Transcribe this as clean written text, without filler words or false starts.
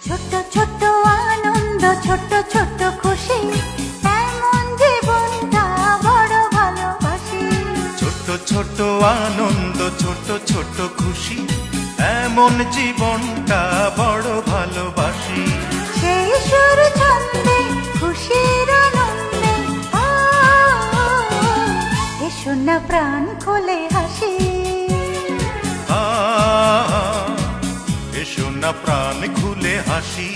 ছোট্ট ছোট্ট আনন্দ, ছোট্ট ছোট্ট খুশি, এমন জীবনটা বড় ভালোবাসি। ছোট্ট ছোট্ট আনন্দ, ছোট্ট ছোট্ট খুশি, এমন জীবনটা বড় ভালোবাসি। সেই সুর ছন্দে খুশির আনন্দে, এসো না প্রাণ খুলে হাসি। এসো না প্রাণ খুলে হাসি।